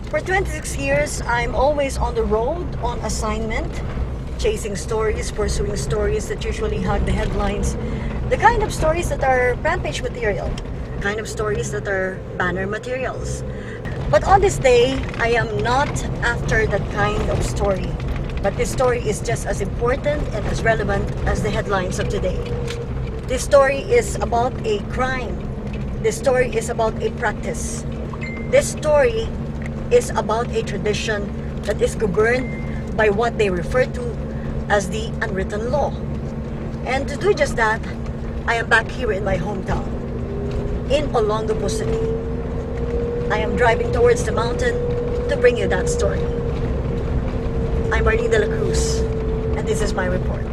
For 26 years, I'm always on the road, on assignment, chasing stories, pursuing stories that usually hug the headlines. The kind of stories that are front page material, kind of stories that are banner materials. But on this day, I am not after that kind of story. But this story is just as important and as relevant as the headlines of today. This story is about a crime. This story is about a practice. This story is about a tradition that is governed by what they refer to as the unwritten law. And to do just that, I am back here in my hometown, in Olongapo City. I am driving towards the mountain to bring you that story. I'm Marlene de la Cruz, and this is my report.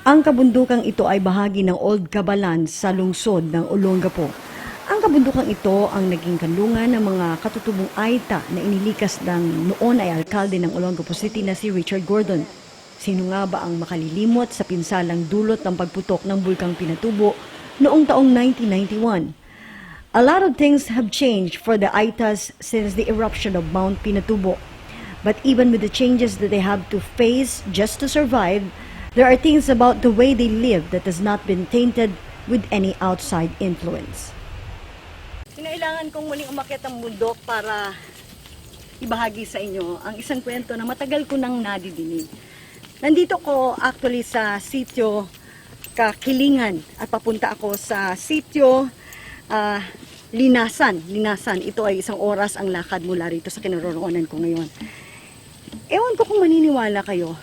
Ang kabundukang ito ay bahagi ng Old Cabalan sa lungsod ng Olongapo. Ang kabundukang ito ang naging kanlungan ng mga katutubong Aita na inilikas ng noon ay alkalde ng Olongapo City na si Richard Gordon. Sino nga ba ang makalilimot sa pinsalang dulot ng pagputok ng Bulkang Pinatubo noong taong 1991? A lot of things have changed for the Aitas since the eruption of Mount Pinatubo. But even with the changes that they have to face just to survive, there are things about the way they live that has not been tainted with any outside influence. Kinailangan kong muling umakyat ang bundok para ibahagi sa inyo ang isang kwento na matagal ko nang nadidinig. Nandito ko actually sa sitio Kakilingan at papunta ako sa sitio Linasan. Ito ay 1 oras ang lakad mula rito sa kinaroroonan ko ngayon. Ewan ko kung maniniwala kayo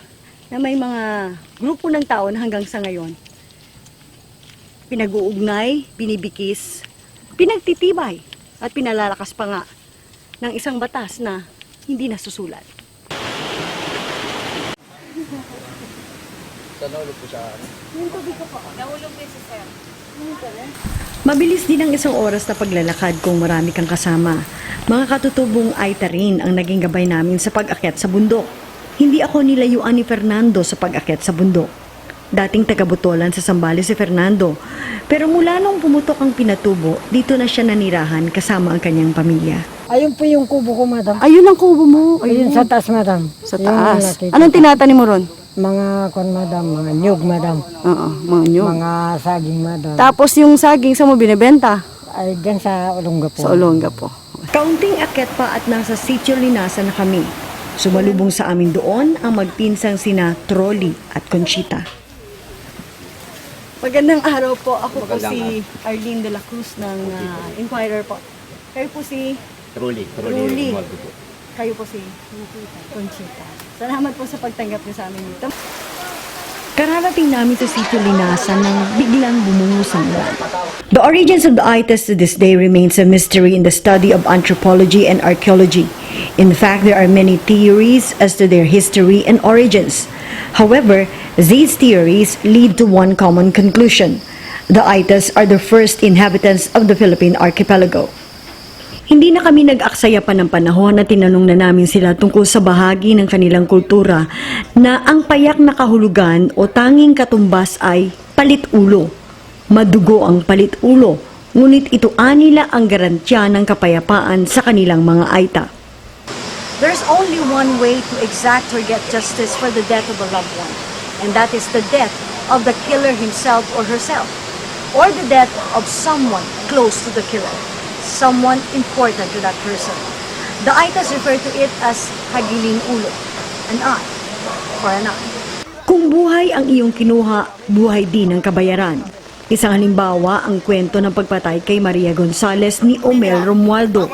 na may mga grupo ng tao na hanggang sa ngayon pinag-uugnay, binibikis, pinagtitibay at pinalalakas pa nga ng isang batas na hindi nasusulat. Nahulog po siya. Yung tubig ko po. Nahulog din si Sir. Mabilis din ang 1 oras na paglalakad kung marami kang kasama. Mga katutubong Aita rin ang naging gabay namin sa pag-akyat sa bundok. Hindi ako nilayuan ni Fernando sa pag-akyat sa bundok. Dating taga-Butolan sa Zambales si Fernando. Pero mula nung pumutok ang Pinatubo, dito na siya nanirahan kasama ang kanyang pamilya. Ayun po yung kubo ko, madam. Ayun ang kubo mo. Ayun sa taas, madam. Sa Yung taas. nakita. Anong tinatanim mo ron? Mga kon, madam. Mga nyug, madam. Oo, mga nyug. Mga saging, madam. Tapos yung saging sa mo binibenta? Ay, dyan sa Olongapo. Sa Olongapo. Kaunting akyat pa at nasa sitio Linasan na kami. Sumalubong sa amin doon ang magpinsang sina Trolly at Conchita. Magandang araw po. Ako po si Arlene de la Cruz ng Inquirer po. Kayo po si Truly. Truly. Kayo po si Conchita. Salamat po sa pagtanggap niyo sa amin dito. Kararating namin sa sitio Linasan nang biglang bumuhos ang ulan. The origins of the Aitas to this day remains a mystery in the study of anthropology and archaeology. In fact, there are many theories as to their history and origins. However, these theories lead to one common conclusion. The Aitas are the first inhabitants of the Philippine archipelago. Hindi na kami nag-aksaya pa ng panahon na tinanong na namin sila tungkol sa bahagi ng kanilang kultura na ang payak na kahulugan o tanging katumbas ay palit-ulo. Madugo ang palit-ulo, ngunit ito anila ang garantya ng kapayapaan sa kanilang mga Aita. There's only one way to exact or get justice for the death of a loved one, and that is the death of the killer himself or herself, or the death of someone close to the killer. Someone important to that person. The Aitas refer to it as hagiling ulo, an eye for an eye. Kung buhay ang iyong kinuha, buhay din ang kabayaran. Isang halimbawa ang kwento ng pagpatay kay Maria Gonzales ni Omel Romualdo.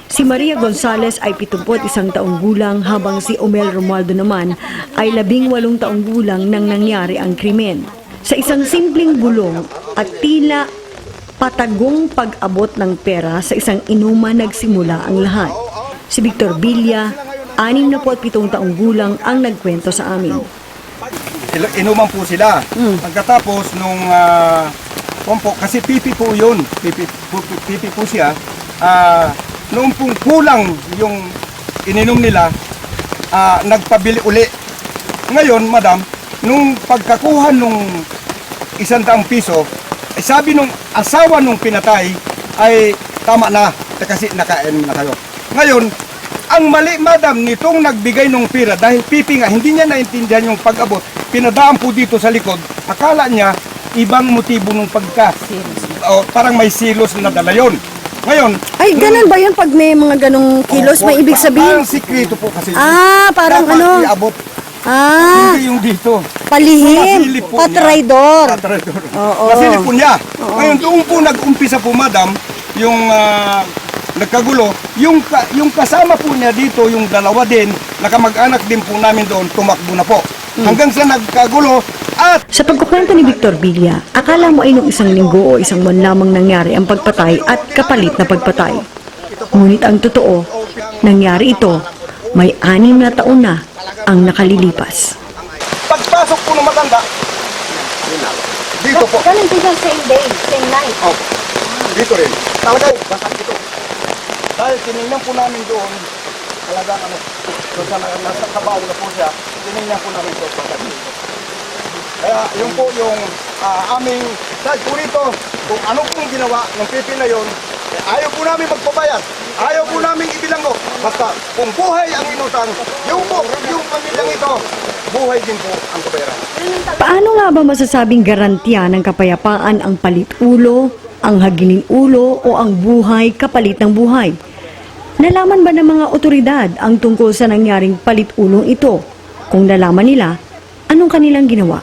Si Maria Gonzales ay 71 taong gulang habang si Omel Romualdo naman ay 18 taong gulang nang nangyari ang krimen. Sa isang simpleng bulong at tila patagong pag-abot ng pera sa isang inuman nagsimula ang lahat. Si Victor Villa, 67 taong gulang ang nagkwento sa amin. Inuman po sila. Pagkatapos nung Pompo, kasi pipi po yun. Pipi po siya. Noong pong kulang yung ininom nila, nagpabili uli. Ngayon, madam, nung pagkakuha nung 100 piso, sabi nung asawa nung pinatay ay tama na kasi nakainom na kayo. Ngayon, ang mali, madam, nitong nagbigay ng pira dahil pipi nga, hindi niya naintindihan yung pag-abot, pinadaan po dito sa likod, akala niya ibang motibo ng parang may silos na dala yun. Ngayon, Ay, ganun ba yun pag may mga ganong kilos? May ibig sabihin? parang sikreto po kasi. Parang Dapat ano? iabot, hindi yung dito. Palihim. Nasilip po Patraydor. niya. Patraydor. Oo. Nasilip po niya. Ngayon, doon po nag-umpisa po, madam, yung nagkagulo. Yung kasama po niya dito, yung dalawa din, nakamag-anak din po namin doon, tumakbo na po. Hanggang sa nagkagulo, at Sa pagkukwento ni Victor Villa, akala mo ay nung isang linggo o isang buwan lamang nangyari ang pagpatay at kapalit na pagpatay. Ngunit ang totoo, nangyari ito, may 6 na taon na ang nakalilipas. pagpasok po ng matanda, dito po. Ganun din ang same day, same night. Oh, dito rin. Talaga, basag dito. Dahil tinignan po namin doon, talaga doon sa nasa kabaw na po siya, tinignan po namin doon basag dito. Kaya yun po yung aming side po rito, kung ano pong ginawa ng pipi na yun, ayaw po namin magpabayad, ayaw po namin ibilanggo. Basta kung buhay ang inutang, yung pamilyang ito, buhay din po ang kabayaran. Paano nga ba masasabing garantiya ng kapayapaan ang palit ulo, ang hagining ulo o ang buhay kapalit ng buhay? Nalaman ba ng mga otoridad ang tungkol sa nangyaring palit ulong ito? Kung nalaman nila, anong kanilang ginawa?